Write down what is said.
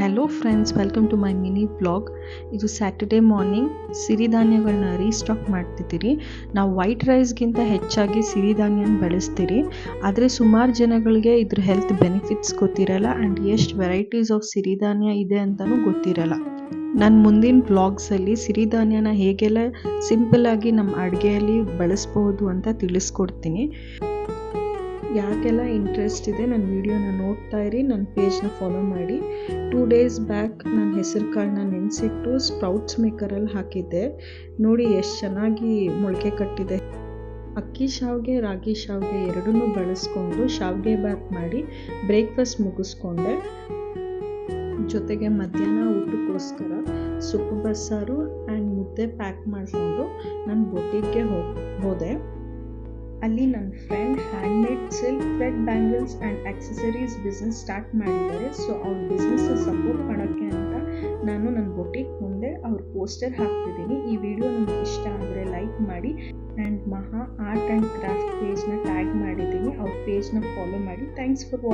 Hello friends, welcome to my mini blog. ಇದು Saturday morning ಸಿರಿಧಾನ್ಯಗಳನ್ನ restock ಮಾಡ್ತಿದ್ದೀರಿ. ನಾವು ವೈಟ್ ರೈಸ್ಗಿಂತ ಹೆಚ್ಚಾಗಿ ಸಿರಿಧಾನ್ಯನ ಬಳಸ್ತೀರಿ. ಆದರೆ ಸುಮಾರು ಜನಗಳಿಗೆ ಇದ್ರ ಹೆಲ್ತ್ ಬೆನಿಫಿಟ್ಸ್ ಗೊತ್ತಿರಲ್ಲ ಆ್ಯಂಡ್ ಎಷ್ಟು ವೆರೈಟೀಸ್ ಆಫ್ ಸಿರಿಧಾನ್ಯ ಇದೆ ಅಂತಲೂ ಗೊತ್ತಿರಲ್ಲ. ನಾನು ಮುಂದಿನ ಬ್ಲಾಗ್ಸಲ್ಲಿ ಸಿರಿಧಾನ್ಯನ ಹೇಗೆಲ್ಲ ಸಿಂಪಲ್ಲಾಗಿ ನಮ್ಮ ಅಡುಗೆಯಲ್ಲಿ ಬಳಸ್ಬೋದು ಅಂತ ತಿಳಿಸ್ಕೊಡ್ತೀನಿ. ಯಾಕೆಲ್ಲ ಇಂಟ್ರೆಸ್ಟ್ ಇದೆ ನನ್ನ ವಿಡಿಯೋನ ನೋಡ್ತಾ ಇರಿ, ನನ್ನ ಪೇಜ್ನ ಫಾಲೋ ಮಾಡಿ. 2 ಡೇಸ್ ಬ್ಯಾಕ್ ನಾನು ಹೆಸರು ಕಾಳನ್ನ ನೆನೆಸಿಟ್ಟು ಸ್ಪ್ರೌಟ್ಸ್ ಮೇಕರಲ್ಲಿ ಹಾಕಿದ್ದೆ. ನೋಡಿ ಎಷ್ಟು ಚೆನ್ನಾಗಿ ಮೊಳಕೆ ಕಟ್ಟಿದೆ. ಅಕ್ಕಿ ಶಾವಿಗೆ ರಾಗಿ ಶಾವಿಗೆ ಎರಡನ್ನೂ ಬಳಸ್ಕೊಂಡು ಶಾವಿಗೆ ಬಾತ್ ಮಾಡಿ ಬ್ರೇಕ್ಫಾಸ್ಟ್ ಮುಗಿಸ್ಕೊಂಡೆ. ಜೊತೆಗೆ ಮಧ್ಯಾಹ್ನ ಊಟಕ್ಕೋಸ್ಕರ ಸೊಪ್ಪು ಬಸ್ಸಾರು ಆ್ಯಂಡ್ ಮುದ್ದೆ ಪ್ಯಾಕ್ ಮಾಡಿಕೊಂಡು ನಾನು ಬೊಟಿಕ್ಗೆ ಹೋದೆ. ಅಲ್ಲಿ ನನ್ನ friend handmade silk thread bangles and accessories business start ಮಾಡಿದ್ದಾರೆ. ಸೊ ಅವ್ರ ಬಿಸ್ನೆಸ್ ಸಪೋರ್ಟ್ ಮಾಡೋಕ್ಕೆ ಅಂತ ನಾನು ನನ್ನ ಬೊಟಿಕ್ ಮುಂದೆ ಅವ್ರ ಪೋಸ್ಟರ್ ಹಾಕ್ತಿದ್ದೀನಿ. ಈ ವಿಡಿಯೋ ನಿಮ್ಗೆ ಇಷ್ಟ ಆದರೆ ಲೈಕ್ ಮಾಡಿ ಆ್ಯಂಡ್ ಮಹಾ ಆರ್ಟ್ ಆ್ಯಂಡ್ ಕ್ರಾಫ್ಟ್ ಪೇಜ್ನ ಟ್ಯಾಗ್ ಮಾಡಿದ್ದೀನಿ. ಅವ್ರ ಪೇಜ್ನ ಫಾಲೋ ಮಾಡಿ. Thanks for watching.